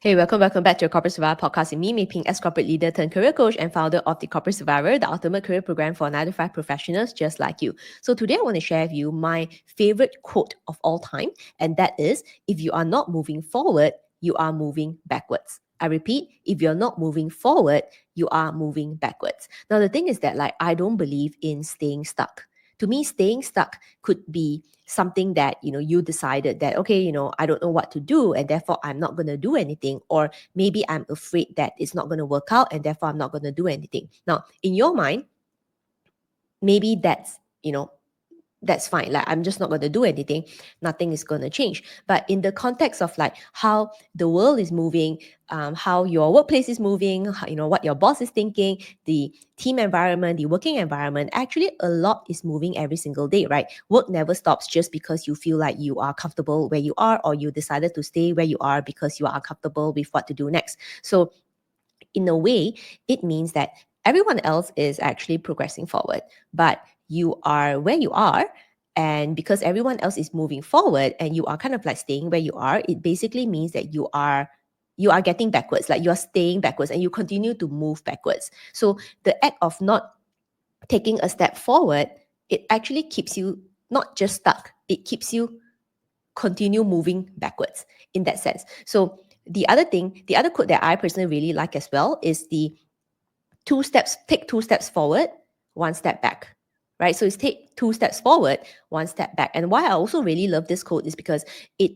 Hey, welcome back to your Corporate Survivor podcast with me, MEI PHING, as corporate leader turned career coach and founder of the Corporate Survivor, the ultimate career program for 9-to-5 professionals just like you. So today I want to share with you my favorite quote of all time, and that is, if you are not moving forward, you are moving backwards. I repeat, if you're not moving forward, you are moving backwards. Now, the thing is that I don't believe in staying stuck. To me, staying stuck could be something that you decided that, okay, I don't know what to do and therefore I'm not going to do anything, or maybe I'm afraid that it's not going to work out and therefore I'm not going to do anything. Now, in your mind, maybe that's fine. Like, I'm just not going to do anything. Nothing is going to change. But in the context of like how the world is moving, how your workplace is moving, what your boss is thinking, the team environment, the working environment, actually a lot is moving every single day, right? Work never stops just because you feel like you are comfortable where you are, or you decided to stay where you are because you are uncomfortable with what to do next. So in a way, it means that everyone else is actually progressing forward, but you are where you are. And because everyone else is moving forward and you are kind of like staying where you are, it basically means that you are getting backwards, like you are staying backwards and you continue to move backwards. So the act of not taking a step forward, it actually keeps you not just stuck, it keeps you continue moving backwards in that sense. So the other quote that I personally really like as well is the take 2 steps forward, 1 step back. Right? So it's take 2 steps forward, 1 step back. And why I also really love this quote is because it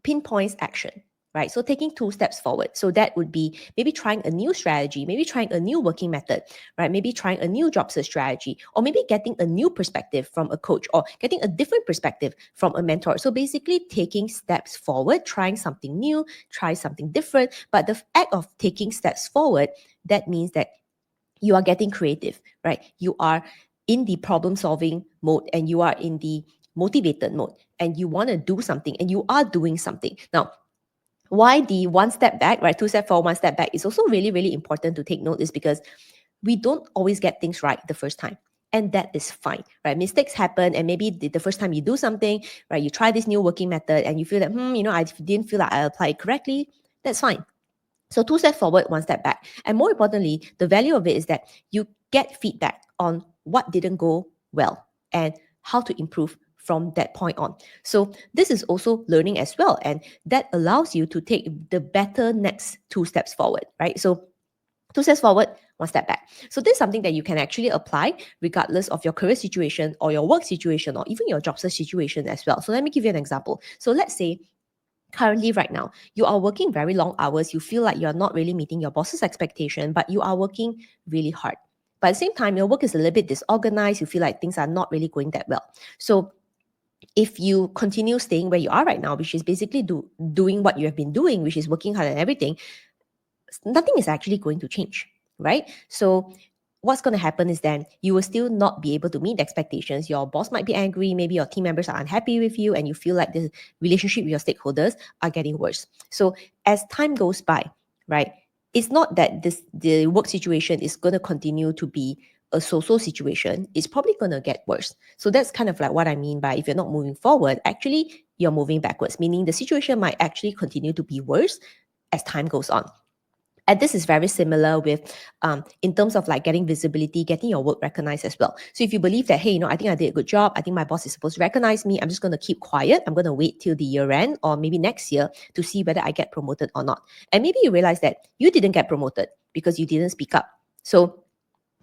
pinpoints action. Right? So taking 2 steps forward. So that would be maybe trying a new strategy, maybe trying a new working method, right? Maybe trying a new job search strategy, or maybe getting a new perspective from a coach, or getting a different perspective from a mentor. So basically taking steps forward, trying something new, try something different. But the act of taking steps forward, that means that you are getting creative, right? You are in the problem solving mode and you are in the motivated mode and you want to do something and you are doing something. Now, why the 1 step back, right? 2 steps forward, 1 step back is also really, really important to take note, is because we don't always get things right the first time. And that is fine, right? Mistakes happen, and maybe the first time you do something, right? You try this new working method and you feel that, I didn't feel like I applied it correctly. That's fine. So 2 steps forward, 1 step back. And more importantly, the value of it is that you get feedback on what didn't go well and how to improve from that point on. So this is also learning as well. And that allows you to take the better next 2 steps forward, right? So 2 steps forward, 1 step back. So this is something that you can actually apply regardless of your career situation or your work situation or even your job search situation as well. So let me give you an example. So let's say currently right now you are working very long hours, you feel like you're not really meeting your boss's expectation, but you are working really hard. But at the same time, your work is a little bit disorganized, you feel like things are not really going that well. So if you continue staying where you are right now, which is basically doing what you have been doing, which is working hard and everything, nothing is actually going to change, right? So what's going to happen is then you will still not be able to meet expectations. Your boss might be angry, maybe your team members are unhappy with you, and you feel like the relationship with your stakeholders are getting worse. So as time goes by, right, it's not that the work situation is going to continue to be a so-so situation. It's probably going to get worse. So that's kind of like what I mean by, if you're not moving forward, actually you're moving backwards, meaning the situation might actually continue to be worse as time goes on. And this is very similar with in terms of like getting visibility, getting your work recognized as well. So if you believe that, hey, I think I did a good job, I think my boss is supposed to recognize me, I'm just going to keep quiet, I'm going to wait till the year end or maybe next year to see whether I get promoted or not. And maybe you realize that you didn't get promoted because you didn't speak up. So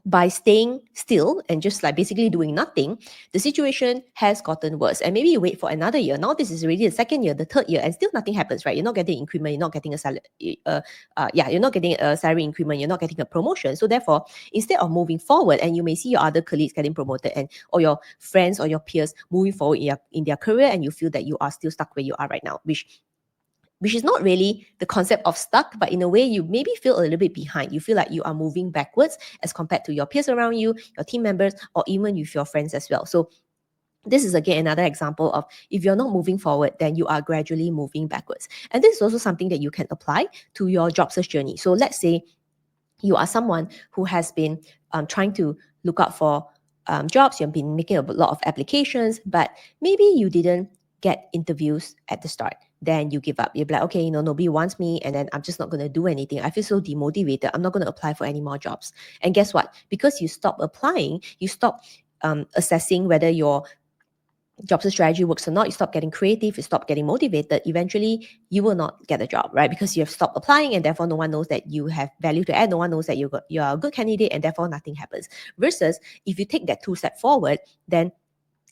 by staying still and just like basically doing nothing, the situation has gotten worse. And maybe you wait for another year. Now this is already the second year, the third year, and still nothing happens, right? You're not getting increment, you're not getting a salary, you're not getting a salary increment, you're not getting a promotion. So therefore, instead of moving forward, and you may see your other colleagues getting promoted and or your friends or your peers moving forward in their career, and you feel that you are still stuck where you are right now, which is not really the concept of stuck, but in a way you maybe feel a little bit behind. You feel like you are moving backwards as compared to your peers around you, your team members, or even with your friends as well. So this is again another example of, if you're not moving forward, then you are gradually moving backwards. And this is also something that you can apply to your job search journey. So let's say you are someone who has been trying to look out for jobs, you've been making a lot of applications, but maybe you didn't get interviews at the start. Then you give up. You're like, okay, nobody wants me, and then I'm just not going to do anything. I feel so demotivated. I'm not going to apply for any more jobs. And guess what? Because you stop applying, you stop assessing whether your job search strategy works or not, you stop getting creative, you stop getting motivated, eventually you will not get a job, right? Because you have stopped applying, and therefore no one knows that you have value to add, no one knows that you are a good candidate, and therefore nothing happens. Versus if you take that 2 step forward, then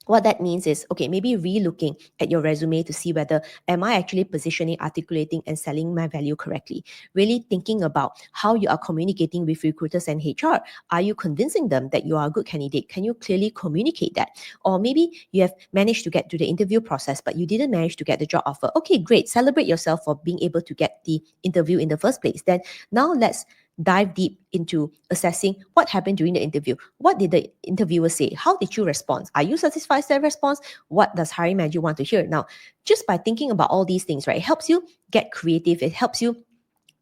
what that means is, okay, maybe re-looking at your resume to see whether am I actually positioning, articulating, and selling my value correctly. Really thinking about how you are communicating with recruiters and HR. Are you convincing them that you are a good candidate? Can you clearly communicate that? Or maybe you have managed to get to the interview process, but you didn't manage to get the job offer. Okay, great. Celebrate yourself for being able to get the interview in the first place. Then now let's dive deep into assessing what happened during the interview. What did the interviewer say? How did you respond? Are you satisfied with their response? What does hiring manager want to hear? Now, just by thinking about all these things, right, it helps you get creative. It helps you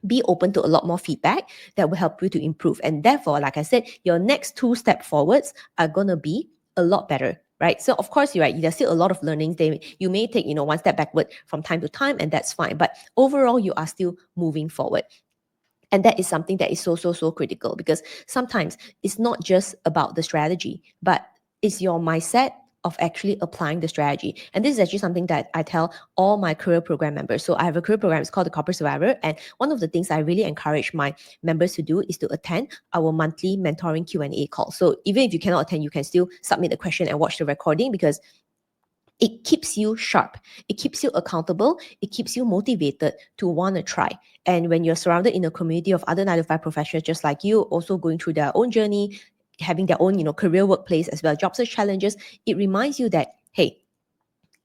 be open to a lot more feedback that will help you to improve. And therefore, like I said, your next 2 step forwards are going to be a lot better, right? So of course, you're right, there's still a lot of learnings. You may take, 1 step backward from time to time, and that's fine. But overall, you are still moving forward. And that is something that is so critical, because sometimes it's not just about the strategy, but it's your mindset of actually applying the strategy. And this is actually something that I tell all my career program members. So I have a career program, it's called the Corporate Survivor. And one of the things I really encourage my members to do is to attend our monthly mentoring Q&A call. So even if you cannot attend, you can still submit the question and watch the recording, because it keeps you sharp, it keeps you accountable, it keeps you motivated to want to try. And when you're surrounded in a community of other 9 to 5 professionals just like you, also going through their own journey, having their own career workplace as well, job search challenges, it reminds you that, hey,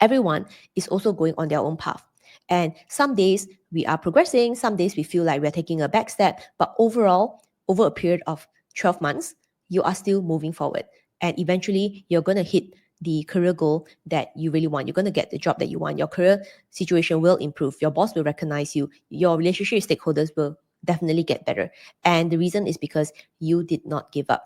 everyone is also going on their own path. And some days we are progressing, some days we feel like we're taking a back step, but overall, over a period of 12 months, you are still moving forward. And eventually, you're going to hit the career goal that you really want. You're going to get the job that you want. Your career situation will improve. Your boss will recognize you. Your relationship with stakeholders will definitely get better. And the reason is because you did not give up.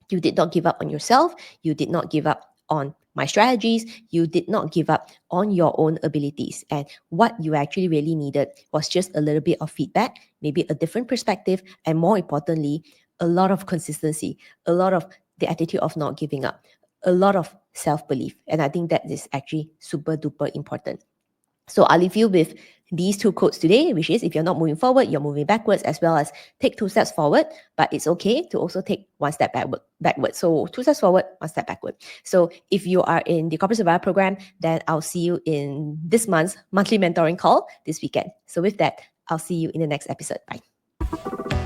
You did not give up on yourself. You did not give up on my strategies. You did not give up on your own abilities. And what you actually really needed was just a little bit of feedback, maybe a different perspective, and more importantly, a lot of consistency, a lot of the attitude of not giving up, a lot of self-belief. And I think that is actually super duper important. So I'll leave you with these 2 quotes today, which is, if you're not moving forward, you're moving backwards, as well as take 2 steps forward, but it's okay to also take 1 step backward. So 2 steps forward, 1 step backward. So if you are in the Corporate Survivor program, then I'll see you in this month's monthly mentoring call this weekend. So with that, I'll see you in the next episode. Bye.